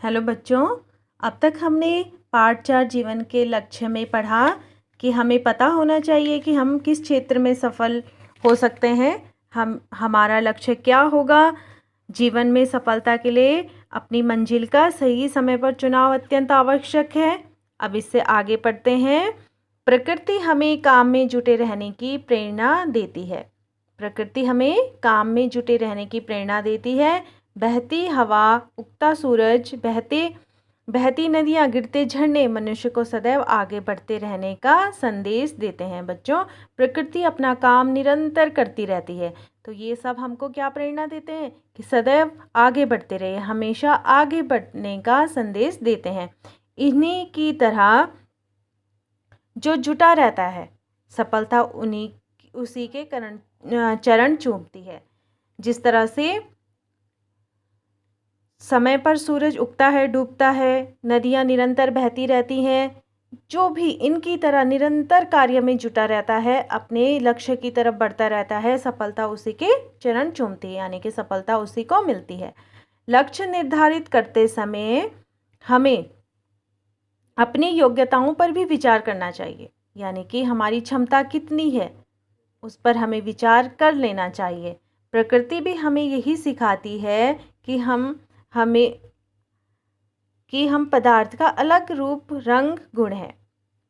Hello बच्चों, अब तक हमने पार्ट 4 जीवन के लक्ष्य में पढ़ा कि हमें पता होना चाहिए कि हम किस क्षेत्र में सफल हो सकते हैं। हमारा लक्ष्य क्या होगा। जीवन में सफलता के लिए अपनी मंजिल का सही समय पर चुनाव अत्यंत आवश्यक है। अब इससे आगे बढ़ते हैं। प्रकृति हमें काम में जुटे रहने की प्रेरणा देती है। प्रकृति हमें काम में जुटे रहने की प्रेरणा देती है। बहती हवा, उगता सूरज, बहती नदियाँ, गिरते झरने मनुष्य को सदैव आगे बढ़ते रहने का संदेश देते हैं। बच्चों, प्रकृति अपना काम निरंतर करती रहती है, तो ये सब हमको क्या प्रेरणा देते हैं कि सदैव आगे बढ़ते रहे, हमेशा आगे बढ़ने का संदेश देते हैं। इन्हीं की तरह जो जुटा रहता है, सफलता उसी के चरण चूमती है। जिस तरह से समय पर सूरज उगता है, डूबता है, नदियाँ निरंतर बहती रहती हैं, जो भी इनकी तरह निरंतर कार्य में जुटा रहता है, अपने लक्ष्य की तरफ बढ़ता रहता है, सफलता उसी के चरण चूमती है, यानी कि सफलता उसी को मिलती है। लक्ष्य निर्धारित करते समय हमें अपनी योग्यताओं पर भी विचार करना चाहिए, यानी कि हमारी क्षमता कितनी है उस पर हमें विचार कर लेना चाहिए। प्रकृति भी हमें यही सिखाती है कि हम पदार्थ का अलग रूप, रंग, गुण है।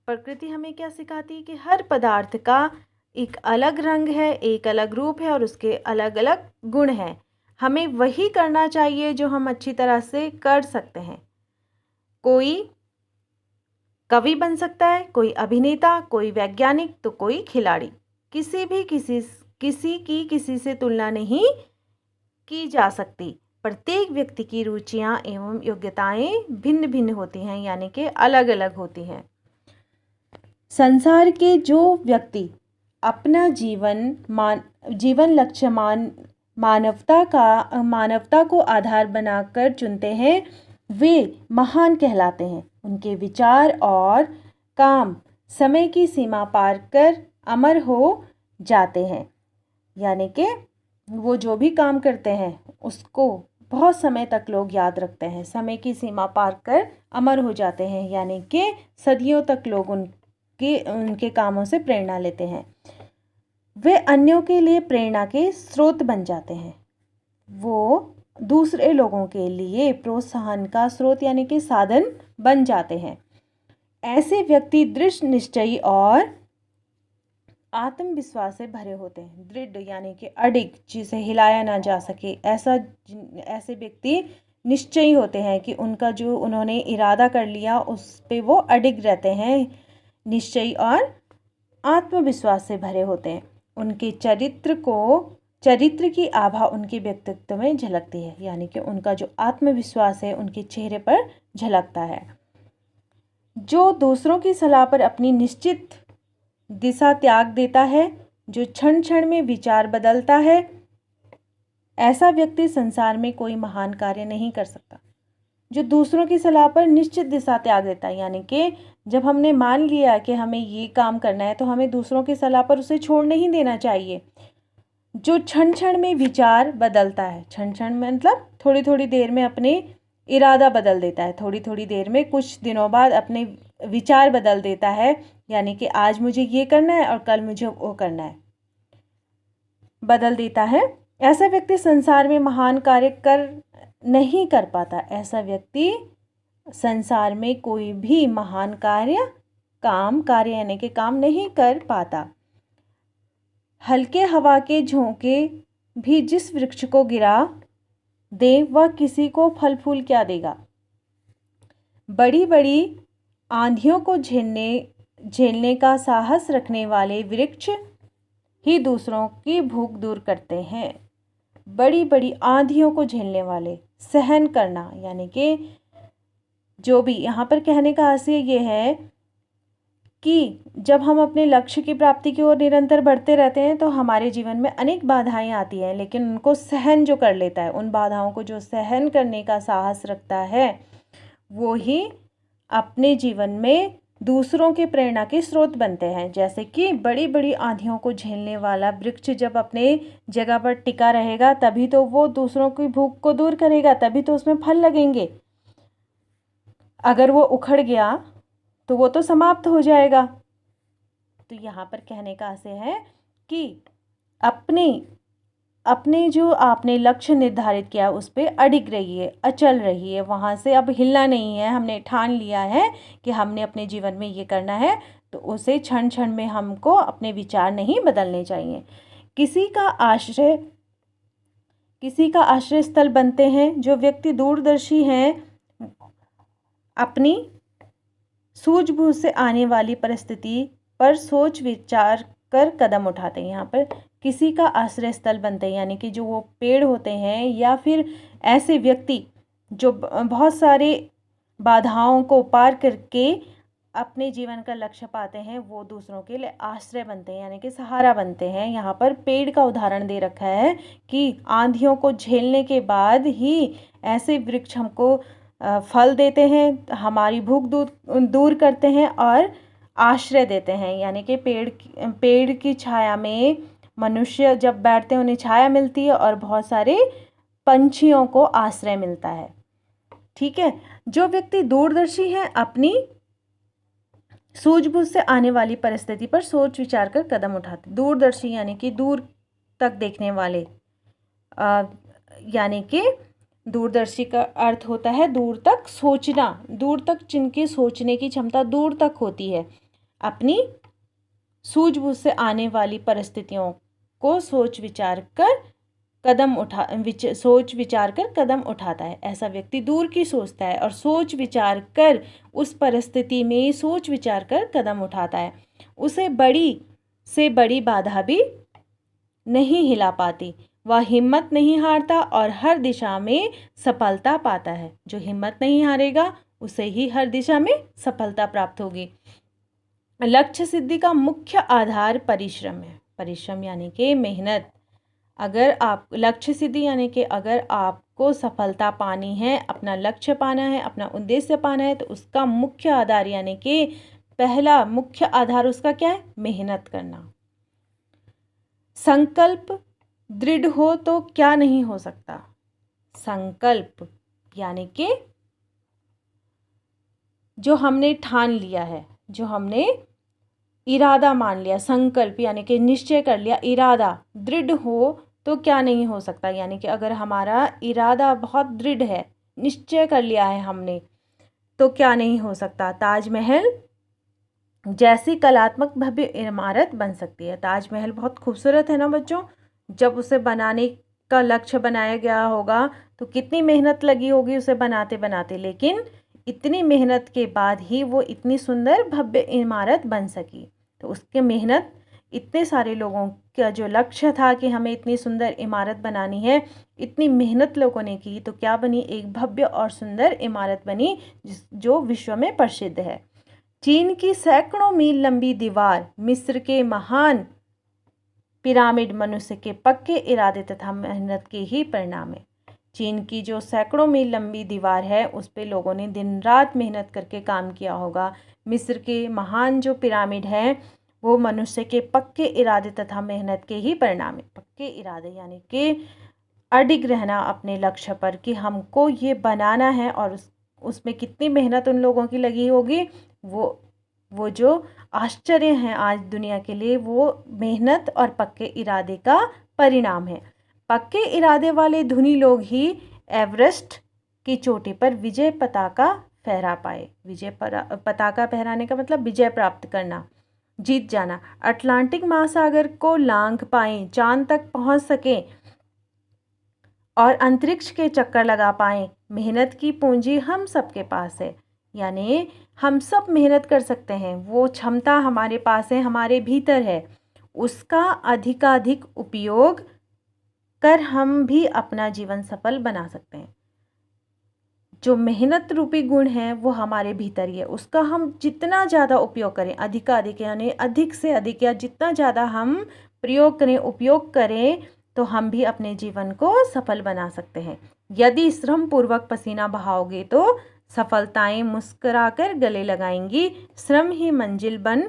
प्रकृति हमें क्या सिखाती है कि हर पदार्थ का एक अलग रंग है, एक अलग रूप है और उसके अलग अलग गुण हैं। हमें वही करना चाहिए जो हम अच्छी तरह से कर सकते हैं। कोई कवि बन सकता है, कोई अभिनेता, कोई वैज्ञानिक, तो कोई खिलाड़ी। किसी से तुलना नहीं की जा सकती। प्रत्येक व्यक्ति की रुचियां एवं योग्यताएं भिन्न भिन्न होती हैं, यानी कि अलग अलग होती हैं। संसार के जो व्यक्ति अपना जीवन लक्ष्य मानवता को आधार बनाकर चुनते हैं, वे महान कहलाते हैं। उनके विचार और काम समय की सीमा पार कर अमर हो जाते हैं, यानी कि वो जो भी काम करते हैं उसको बहुत समय तक लोग याद रखते हैं। समय की सीमा पार कर अमर हो जाते हैं, यानी कि सदियों तक लोग उनके कामों से प्रेरणा लेते हैं। वे अन्यों के लिए प्रेरणा के स्रोत बन जाते हैं। वो दूसरे लोगों के लिए प्रोत्साहन का स्रोत यानी कि साधन बन जाते हैं। ऐसे व्यक्ति दृढ़ निश्चयी और आत्मविश्वास से भरे होते हैं। दृढ़ यानी कि अडिग, जिसे हिलाया ना जा सके, ऐसे व्यक्ति निश्चयी होते हैं कि उनका जो उन्होंने इरादा कर लिया उस पे वो अडिग रहते हैं। निश्चयी और आत्मविश्वास से भरे होते हैं। उनके चरित्र की आभा उनके व्यक्तित्व में झलकती है, यानी कि उनका जो आत्मविश्वास है उनके चेहरे पर झलकता है। जो दूसरों की सलाह पर अपनी निश्चित दिशा त्याग देता है, जो क्षण क्षण में विचार बदलता है, ऐसा व्यक्ति संसार में कोई महान कार्य नहीं कर सकता। जो दूसरों की सलाह पर निश्चित दिशा त्याग देता है, यानी कि जब हमने मान लिया कि हमें ये काम करना है तो हमें दूसरों की सलाह पर उसे छोड़ नहीं देना चाहिए। जो क्षण क्षण में विचार बदलता है, क्षण क्षण में मतलब थोड़ी थोड़ी देर में अपने इरादा बदल देता है, थोड़ी थोड़ी देर में कुछ दिनों बाद अपने विचार बदल देता है, यानी कि आज मुझे ये करना है और कल मुझे वो करना है, बदल देता है। ऐसा व्यक्ति संसार में महान कार्य नहीं कर पाता। ऐसा व्यक्ति संसार में कोई भी महान कार्य यानी कि काम नहीं कर पाता। हल्के हवा के झोंके भी जिस वृक्ष को गिरा दे, वह किसी को फल फूल क्या देगा। बड़ी बड़ी आंधियों को झेलने का साहस रखने वाले वृक्ष ही दूसरों की भूख दूर करते हैं। बड़ी बड़ी आंधियों को झेलने वाले, सहन करना, यानी कि जो भी यहाँ पर कहने का आशय ये है कि जब हम अपने लक्ष्य की प्राप्ति की ओर निरंतर बढ़ते रहते हैं तो हमारे जीवन में अनेक बाधाएं आती हैं, लेकिन उनको सहन जो कर लेता है, उन बाधाओं को जो सहन करने का साहस रखता है, वो ही अपने जीवन में दूसरों के प्रेरणा के स्रोत बनते हैं। जैसे कि बड़ी बड़ी आंधियों को झेलने वाला वृक्ष जब अपने जगह पर टिका रहेगा तभी तो वो दूसरों की भूख को दूर करेगा, तभी तो उसमें फल लगेंगे। अगर वो उखड़ गया तो वो तो समाप्त हो जाएगा। तो यहाँ पर कहने का आशय है कि अपने अपने जो आपने लक्ष्य निर्धारित किया उस पर अडिग रहिए, अचल रहिए, वहाँ से अब हिलना नहीं है। हमने ठान लिया है कि हमने अपने जीवन में ये करना है, तो उसे क्षण क्षण में हमको अपने विचार नहीं बदलने चाहिए। किसी का आश्रय स्थल बनते हैं। जो व्यक्ति दूरदर्शी हैं अपनी सूझबूझ से आने वाली परिस्थिति पर सोच विचार कर कदम उठाते हैं। यहाँ पर किसी का आश्रय स्थल बनते हैं यानी कि जो वो पेड़ होते हैं या फिर ऐसे व्यक्ति जो बहुत सारे बाधाओं को पार करके अपने जीवन का लक्ष्य पाते हैं, वो दूसरों के लिए आश्रय बनते हैं यानी कि सहारा बनते हैं। यहाँ पर पेड़ का उदाहरण दे रखा है कि आंधियों को झेलने के बाद ही ऐसे वृक्ष हमको फल देते हैं, हमारी भूख दूर करते हैं और आश्रय देते हैं। यानी कि पेड़ की छाया में मनुष्य जब बैठते हैं उन्हें छाया मिलती है और बहुत सारे पंछियों को आश्रय मिलता है। ठीक है। जो व्यक्ति दूरदर्शी हैं अपनी सूझबूझ से आने वाली परिस्थिति पर सोच विचार कर कदम उठाते। दूरदर्शी यानी कि दूर तक देखने वाले, यानी कि दूरदर्शी का अर्थ होता है दूर तक सोचना, दूर तक जिनकी सोचने की क्षमता दूर तक होती है। अपनी सूझबूझ से आने वाली परिस्थितियों को सोच विचार कर कदम उठाता है। ऐसा व्यक्ति दूर की सोचता है और सोच विचार कर उस परिस्थिति में सोच विचार कर कदम उठाता है। उसे बड़ी से बड़ी बाधा भी नहीं हिला पाती। वह हिम्मत नहीं हारता और हर दिशा में सफलता पाता है। जो हिम्मत नहीं हारेगा उसे ही हर दिशा में सफलता प्राप्त होगी। लक्ष्य सिद्धि का मुख्य आधार परिश्रम है। परिश्रम यानी कि मेहनत। अगर आप लक्ष्य सिद्धि यानी कि अगर आपको सफलता पानी है, अपना लक्ष्य पाना है, अपना उद्देश्य पाना है, तो उसका मुख्य आधार यानी कि पहला मुख्य आधार उसका क्या है? मेहनत करना। संकल्प दृढ़ हो तो क्या नहीं हो सकता। संकल्प यानी कि जो हमने ठान लिया है, जो हमने इरादा मान लिया, संकल्प यानी कि निश्चय कर लिया, इरादा दृढ़ हो तो क्या नहीं हो सकता। यानी कि अगर हमारा इरादा बहुत दृढ़ है, निश्चय कर लिया है हमने, तो क्या नहीं हो सकता। ताजमहल जैसी कलात्मक भव्य इमारत बन सकती है। ताजमहल बहुत खूबसूरत है ना बच्चों। जब उसे बनाने का लक्ष्य बनाया गया होगा तो कितनी मेहनत लगी होगी उसे बनाते बनाते, लेकिन इतनी मेहनत के बाद ही वो इतनी सुंदर भव्य इमारत बन सकी। तो उसके मेहनत, इतने सारे लोगों का जो लक्ष्य था कि हमें इतनी सुंदर इमारत बनानी है, इतनी मेहनत लोगों ने की, तो क्या बनी? एक भव्य और सुंदर इमारत बनी जो विश्व में प्रसिद्ध है। चीन की सैकड़ों मील लंबी दीवार, मिस्र के महान पिरामिड मनुष्य के पक्के इरादे तथा मेहनत के ही परिणाम है। चीन की जो सैकड़ों मील लंबी दीवार है उस पे लोगों ने दिन रात मेहनत करके काम किया होगा। मिस्र के महान जो पिरामिड है वो मनुष्य के पक्के इरादे तथा मेहनत के ही परिणाम है। पक्के इरादे यानी कि अडिग रहना अपने लक्ष्य पर कि हमको ये बनाना है, और उसमें कितनी मेहनत उन लोगों की लगी होगी। वो जो आश्चर्य हैं आज दुनिया के लिए, वो मेहनत और पक्के इरादे का परिणाम है। पक्के इरादे वाले धनी लोग ही एवरेस्ट की चोटी पर विजय पताका फहरा पाए। विजय पताका फहराने का मतलब विजय प्राप्त करना, जीत जाना। अटलांटिक महासागर को लांघ पाएं, चांद तक पहुंच सकें और अंतरिक्ष के चक्कर लगा पाएं। मेहनत की पूंजी हम सबके पास है, यानी हम सब मेहनत कर सकते हैं। वो क्षमता हमारे पास है, हमारे भीतर है। उसका अधिकाधिक उपयोग कर हम भी अपना जीवन सफल बना सकते हैं। जो मेहनत रूपी गुण है वो हमारे भीतर ही है। उसका हम जितना ज़्यादा उपयोग करें, अधिकाधिक यानी अधिक से अधिक, या जितना ज़्यादा हम प्रयोग करें, उपयोग करें, तो हम भी अपने जीवन को सफल बना सकते हैं। यदि श्रम पूर्वक पसीना बहाओगे तो सफलताएं मुस्कुराकर गले लगाएंगी। श्रम ही मंजिल बन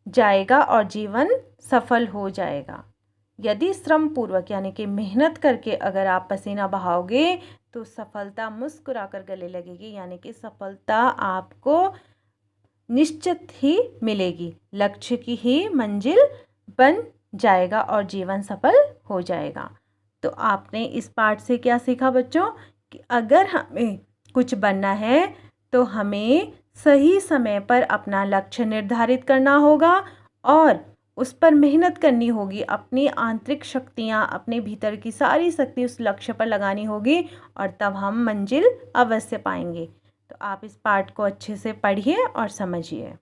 जाएगा और जीवन सफल हो जाएगा। यदि श्रम पूर्वक यानी कि मेहनत करके अगर आप पसीना बहाओगे तो सफलता मुस्कुराकर गले लगेगी, यानी कि सफलता आपको निश्चित ही मिलेगी, लक्ष्य की ही मंजिल बन जाएगा और जीवन सफल हो जाएगा। तो आपने इस पाठ से क्या सीखा बच्चों कि अगर हमें कुछ बनना है तो हमें सही समय पर अपना लक्ष्य निर्धारित करना होगा और उस पर मेहनत करनी होगी, अपनी आंतरिक शक्तियाँ, अपने भीतर की सारी शक्ति उस लक्ष्य पर लगानी होगी और तब हम मंजिल अवश्य पाएंगे। तो आप इस पाठ को अच्छे से पढ़िए और समझिए।